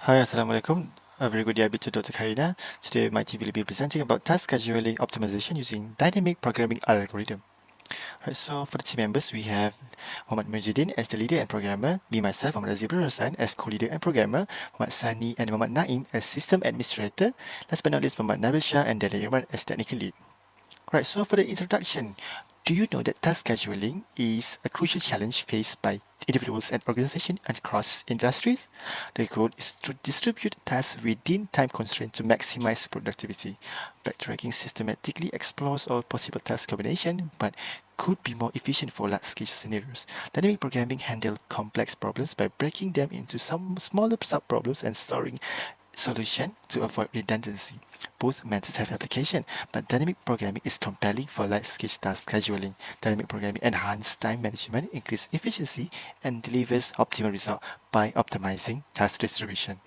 Hi, Assalamualaikum. A very good day to Dr. Karina. Today, my team will be presenting about task scheduling optimization using dynamic programming algorithm. Alright, so for the team members, we have Muhammad MUIZUDDIN as the leader and programmer, me myself, Muhammad ROSLAN as co-leader and programmer, Muhammad SANI and Muhammad NAIM as system administrator, last but not least, Muhammad NABIL SHAH and DANIAL as technical lead. Right, so for the introduction, do you know that task scheduling is a crucial challenge faced by individuals and organizations across industries? The goal is to distribute tasks within time constraints to maximize productivity. Backtracking systematically explores all possible task combinations, but could be more efficient for large-scale scenarios. Dynamic programming handles complex problems by breaking them into some smaller sub-problems and storing solution to avoid redundancy. Both methods have application, but dynamic programming is compelling for large-scale task scheduling. Dynamic programming enhances time management, increases efficiency, and delivers optimal results by optimizing task distribution.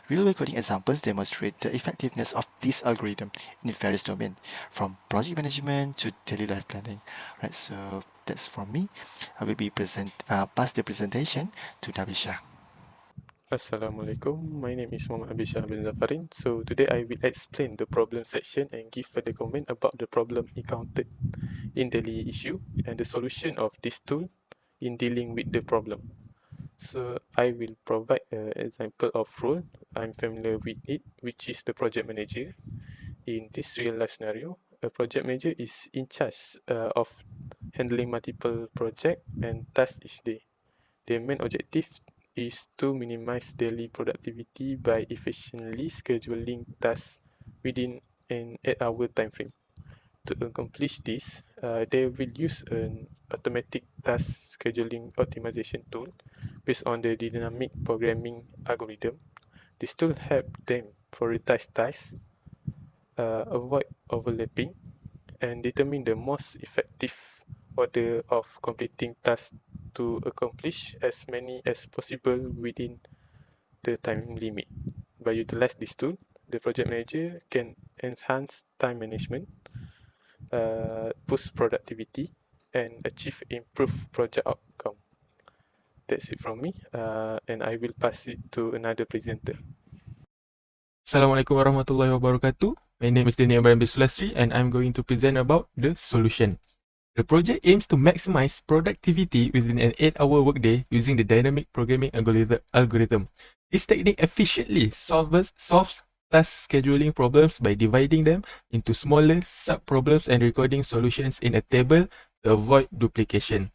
Real-world coding examples demonstrate the effectiveness of this algorithm in various domains, from project management to daily life planning. Right, so that's from me. I will be pass the presentation to Nabisha. Assalamualaikum. My name is Muhammad bin ZAFARIN. So today I will explain the problem section and give further comment about the problem encountered in daily issue and the solution of this tool in dealing with the problem. So I will provide an example of role I'm familiar with it, which is the project manager. In this real life scenario, a project manager is in charge of handling multiple projects and tasks each day. The main objective is to minimize daily productivity by efficiently scheduling tasks within an 8-hour time frame. To accomplish this, they will use an automatic task scheduling optimization tool based on the dynamic programming algorithm. This tool helps them prioritize tasks, avoid overlapping, and determine the most effective order of completing tasks to accomplish as many as possible within the time limit. By utilizing this tool, the project manager can enhance time management, boost productivity, and achieve improved project outcome. That's it from me, and I will pass it to another presenter. Assalamualaikum warahmatullahi wabarakatuh. My name is Danial bin SULASTREE and I'm going to present about the solution. The project aims to maximize productivity within an 8-hour workday using the dynamic programming algorithm. This technique efficiently solves task scheduling problems by dividing them into smaller sub-problems and recording solutions in a table to avoid duplication.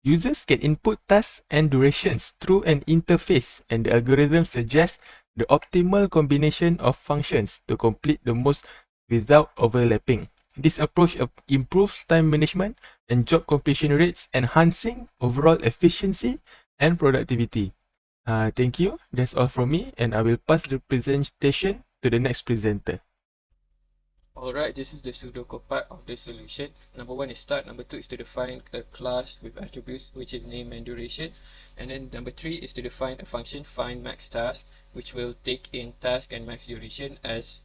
Users can input tasks and durations through an interface, and the algorithm suggests the optimal combination of functions to complete the most without overlapping. This approach improves time management and job completion rates, enhancing overall efficiency and productivity. Thank you. That's all from me, and I will pass the presentation to the next presenter. Alright, this is the Sudoku part of the solution. Number 1 is start, number 2 is to define a class with attributes, which is name and duration. And then number 3 is to define a function find max task, which will take in task and max duration as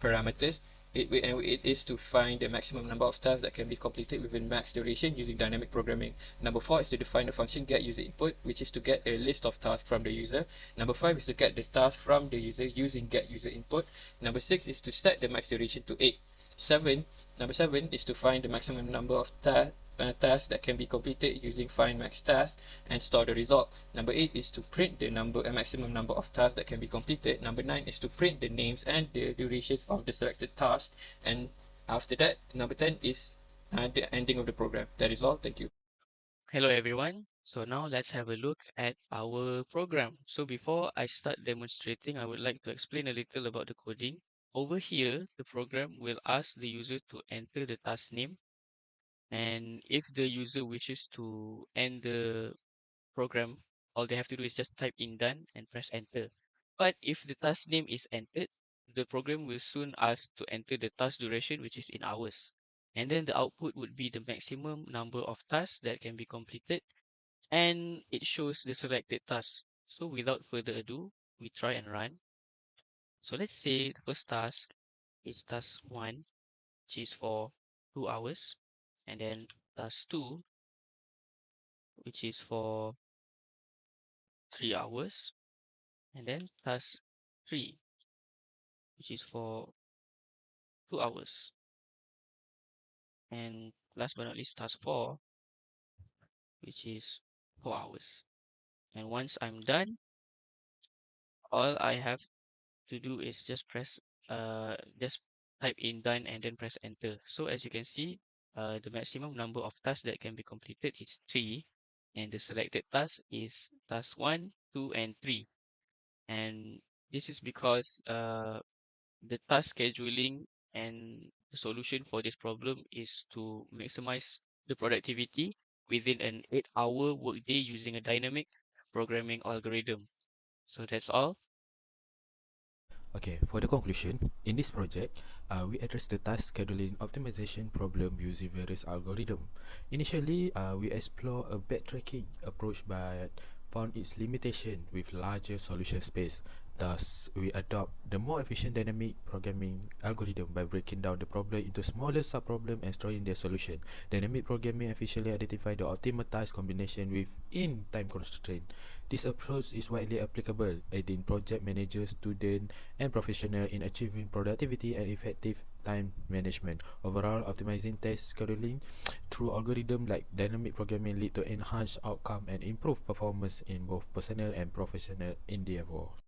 parameters. It is to find the maximum number of tasks that can be completed within max duration using dynamic programming. Number 4 is to define the function get user input, which is to get a list of tasks from the user. Number 5 is to get the task from the user using get user input. Number 6 is to set the max duration to 8. Number 7 is to find the maximum number of tasks that can be completed using find max task and store the result. Number 8 is to print the maximum number of tasks that can be completed. Number 9 is to print the names and the durations of the selected tasks. And after that, number 10 is the ending of the program. That is all. Thank you. Hello everyone. So now let's have a look at our program. So before I start demonstrating, I would like to explain a little about the coding. Over here, the program will ask the user to enter the task name. And if the user wishes to end the program, all they have to do is just type in done and press enter. But if the task name is entered, the program will soon ask to enter the task duration, which is in hours. And then the output would be the maximum number of tasks that can be completed, and it shows the selected task. So without further ado, we try and run. So let's say the first task is task 1, which is for 2 hours, and then task 2, which is for 3 hours, and then task 3, which is for 2 hours. And last but not least, task 4, which is 4 hours. And once I'm done, all I have to do is just type in done and then press enter. So as you can see, the maximum number of tasks that can be completed is 3, and the selected task is task 1, 2, and 3. And this is because the task scheduling and the solution for this problem is to maximize the productivity within an 8-hour workday using a dynamic programming algorithm. So that's all. Okay, for the conclusion, in this project, we address the task scheduling optimization problem using various algorithms. Initially, we explore a backtracking approach but found its limitation with larger solution space. Thus, we adopt the more efficient dynamic programming algorithm by breaking down the problem into smaller subproblems and storing their solution. Dynamic programming efficiently identifies the optimal task combination within time constraint. This approach is widely applicable, aiding project managers, students, and professionals in achieving productivity and effective time management. Overall, optimizing task scheduling through algorithms like dynamic programming lead to enhanced outcome and improved performance in both personal and professional endeavors.